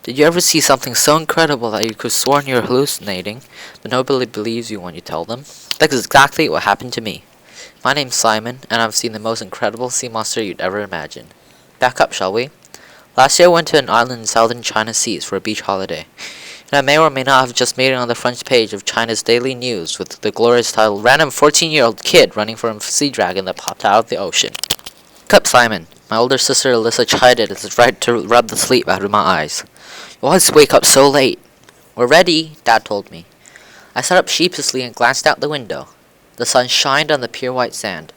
Did you ever see something so incredible that you could sworn you're hallucinating, but nobody believes you when you tell them? That's exactly what happened to me. My name's Simon, and I've seen the most incredible sea monster you'd ever imagine. Back up, shall we? Last year I went to an island in southern China seas for a beach holiday, and I may or may not have just made it on the front page of China's daily news with the glorious title, Random 14-year-old kid running from a sea dragon that popped out of the ocean. Wake up, Simon. My older sister Alyssa chided as it tried to rub the sleep out of my eyes. You always wake up so late. We're ready, Dad told me. I sat up sheepishly and glanced out the window. The sun shined on the pure white sand.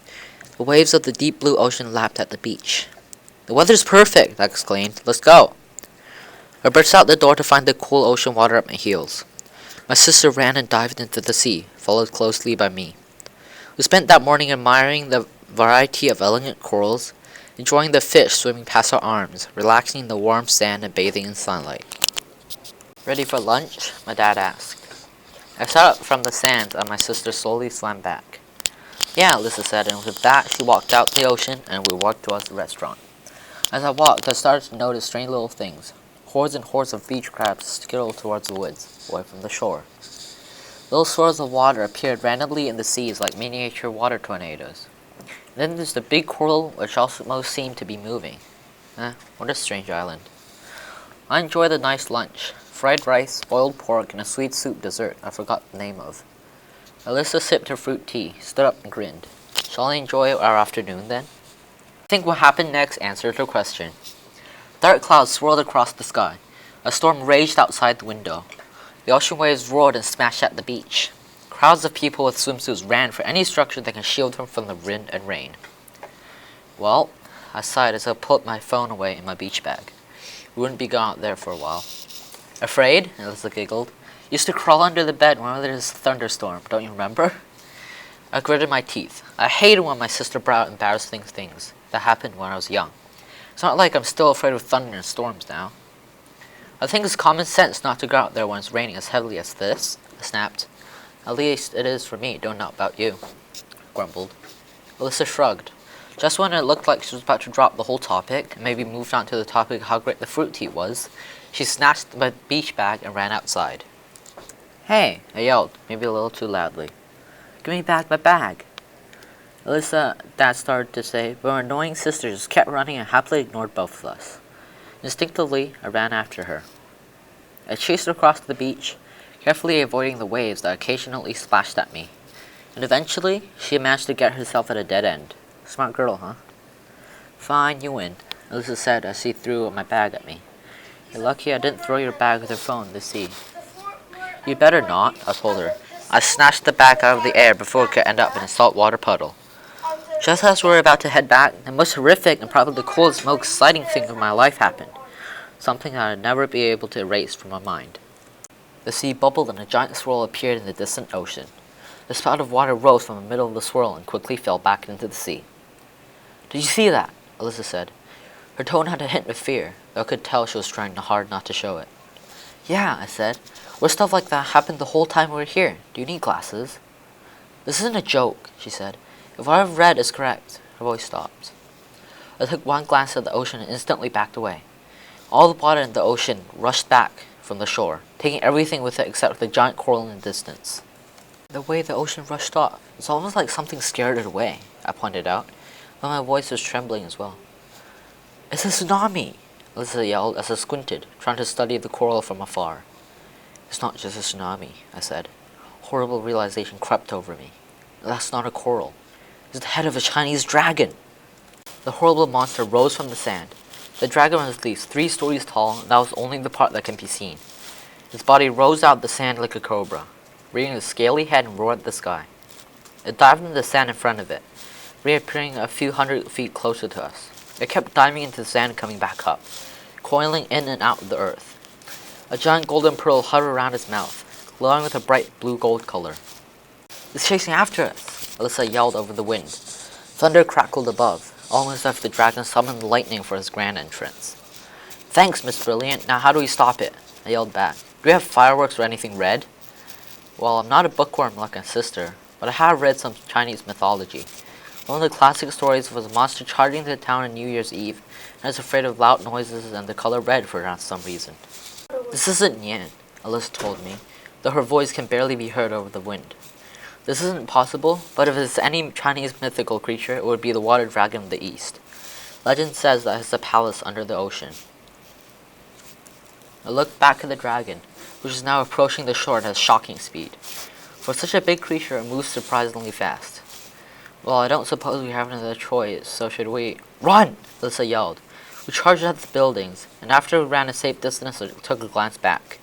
The waves of the deep blue ocean lapped at the beach. The weather's perfect, I exclaimed. Let's go. I burst out the door to find the cool ocean water at my heels. My sister ran and dived into the sea, followed closely by me. We spent that morning admiring the variety of elegant corals, enjoying the fish swimming past our arms, relaxing in the warm sand and bathing in sunlight. Ready for lunch? My dad asked. I sat up from the sand and my sister slowly swam back. Yeah, Alyssa said, and with that she walked out the ocean and we walked towards the restaurant. As I walked, I started to notice strange little things. Hordes and hordes of beach crabs skittled towards the woods, away from the shore. Little swirls of water appeared randomly in the seas like miniature water tornadoes. Then there's the big coral, which almost seemed to be moving. What a strange island. I enjoyed a nice lunch. Fried rice, boiled pork, and a sweet soup dessert I forgot the name of. Alyssa sipped her fruit tea, stood up and grinned. Shall I enjoy our afternoon then? I think what happened next answered her question. Dark clouds swirled across the sky. A storm raged outside the window. The ocean waves roared and smashed at the beach. Crowds of people with swimsuits ran for any structure that can shield them from the wind and rain. Well, I sighed as I put my phone away in my beach bag. We wouldn't be gone out there for a while. Afraid? Alyssa giggled. Used to crawl under the bed whenever there's a thunderstorm, don't you remember? I gritted my teeth. I hated when my sister brought out embarrassing things that happened when I was young. It's not like I'm still afraid of thunder and storms now. I think it's common sense not to go out there when it's raining as heavily as this, I snapped. At least it is for me, don't know about you, grumbled. Alyssa shrugged. Just when it looked like she was about to drop the whole topic, and maybe moved on to the topic of how great the fruit tea was, she snatched my beach bag and ran outside. Hey, I yelled, maybe a little too loudly. Give me back my bag. Alyssa, Dad started to say, but our annoying sisters just kept running and happily ignored both of us. Instinctively, I ran after her. I chased her across the beach, carefully avoiding the waves that occasionally splashed at me. And eventually, she managed to get herself at a dead end. Smart girl, huh? Fine, you win, Alyssa said as she threw my bag at me. You're lucky I didn't throw your bag with your phone in the sea. You better not, I told her. I snatched the bag out of the air before it could end up in a saltwater puddle. Just as we were about to head back, the most horrific and probably the coolest, most exciting thing of my life happened. Something that I'd never be able to erase from my mind. The sea bubbled and a giant swirl appeared in the distant ocean. A spout of water rose from the middle of the swirl and quickly fell back into the sea. Did you see that? Alyssa said. Her tone had a hint of fear, though I could tell she was trying hard not to show it. Yeah, I said. What stuff like that happened the whole time we were here? Do you need glasses? This isn't a joke, she said. If what I've read is correct, her voice stopped. I took one glance at the ocean and instantly backed away. All the water in the ocean rushed back from the shore, taking everything with it except the giant coral in the distance. The way the ocean rushed off, it's almost like something scared it away, I pointed out, but my voice was trembling as well. It's a tsunami, Alyssa yelled as I squinted, trying to study the coral from afar. It's not just a tsunami, I said. Horrible realization crept over me. That's not a coral. It's the head of a Chinese dragon. The horrible monster rose from the sand. The dragon was at least 3 stories tall, and that was only the part that can be seen. Its body rose out of the sand like a cobra, rearing its scaly head and roared at the sky. It dived into the sand in front of it, reappearing a few hundred feet closer to us. It kept diving into the sand and coming back up, coiling in and out of the earth. A giant golden pearl hovered around its mouth, glowing with a bright blue-gold color. It's chasing after us, Alyssa yelled over the wind. Thunder crackled above, almost as if the dragon summoned lightning for his grand entrance. Thanks, Miss Brilliant. Now how do we stop it? I yelled back. Do we have fireworks or anything red? Well, I'm not a bookworm like my sister, but I have read some Chinese mythology. One of the classic stories was a monster charging into town on New Year's Eve, and is afraid of loud noises and the color red for some reason. This isn't Yan, Alyssa told me, though her voice can barely be heard over the wind. This isn't possible, but if it's any Chinese mythical creature, it would be the water dragon of the east. Legend says that it's a palace under the ocean. I looked back at the dragon, which is now approaching the shore at a shocking speed. For such a big creature, it moves surprisingly fast. Well, I don't suppose we have another choice, so should we— Run! Alyssa yelled. We charged at the buildings, and after we ran a safe distance, I took a glance back.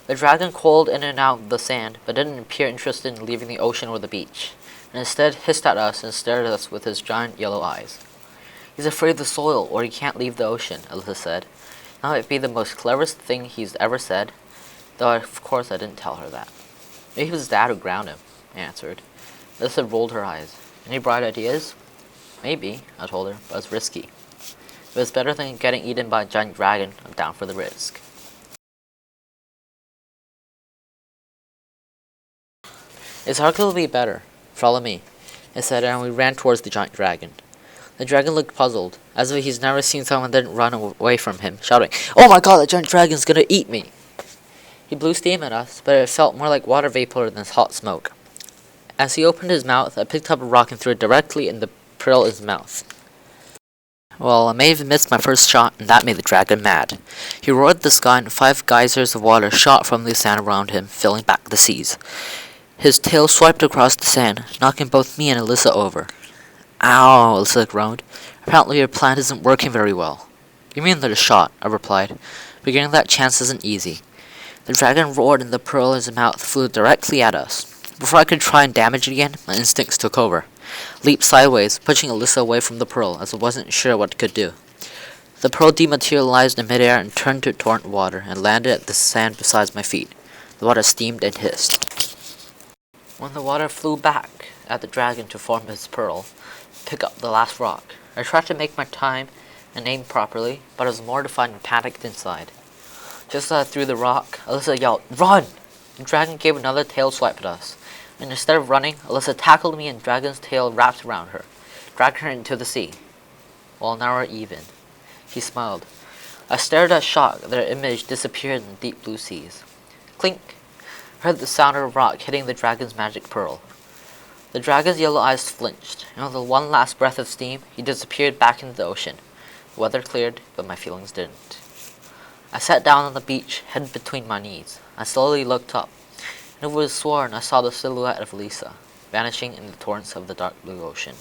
The dragon coiled in and out of the sand, but didn't appear interested in leaving the ocean or the beach, and instead hissed at us and stared at us with his giant yellow eyes. He's afraid of the soil, or he can't leave the ocean, Alyssa said. That might be the most cleverest thing he's ever said, though of course I didn't tell her that. Maybe it was Dad who grounded him, I answered. Alyssa rolled her eyes. Any bright ideas? Maybe, I told her, but it's risky. If it's better than getting eaten by a giant dragon, I'm down for the risk. It's arguably better. Follow me, I said, and we ran towards the giant dragon. The dragon looked puzzled, as if he's never seen someone that didn't run away from him, shouting, "Oh my god, the giant dragon's gonna eat me!" He blew steam at us, but it felt more like water vapor than hot smoke. As he opened his mouth, I picked up a rock and threw it directly in the pearl in his mouth. Well, I may have missed my first shot, and that made the dragon mad. He roared at the sky, and 5 geysers of water shot from the sand around him, filling back the seas. His tail swiped across the sand, knocking both me and Alyssa over. Ow, Alyssa groaned. Apparently your plan isn't working very well. Give me another shot, I replied. But getting that chance isn't easy. The dragon roared and the pearl in his mouth flew directly at us. Before I could try and damage it again, my instincts took over. Leaped sideways, pushing Alyssa away from the pearl, as I wasn't sure what it could do. The pearl dematerialized in midair and turned to torrent water and landed at the sand beside my feet. The water steamed and hissed. When the water flew back at the dragon to form his pearl, pick up the last rock. I tried to make my time and aim properly, but I was mortified and panicked inside. Just as I threw the rock, Alyssa yelled, "Run!" The dragon gave another tail swipe at us, and instead of running, Alyssa tackled me and the dragon's tail wrapped around her, dragging her into the sea. Well, now we're even. He smiled. I stared at shock. Their image disappeared in the deep blue seas. Clink! I heard the sound of a rock hitting the dragon's magic pearl. The dragon's yellow eyes flinched, and with one last breath of steam, he disappeared back into the ocean. The weather cleared, but my feelings didn't. I sat down on the beach, head between my knees. I slowly looked up, and it was sworn I saw the silhouette of Lisa, vanishing in the torrents of the dark blue ocean.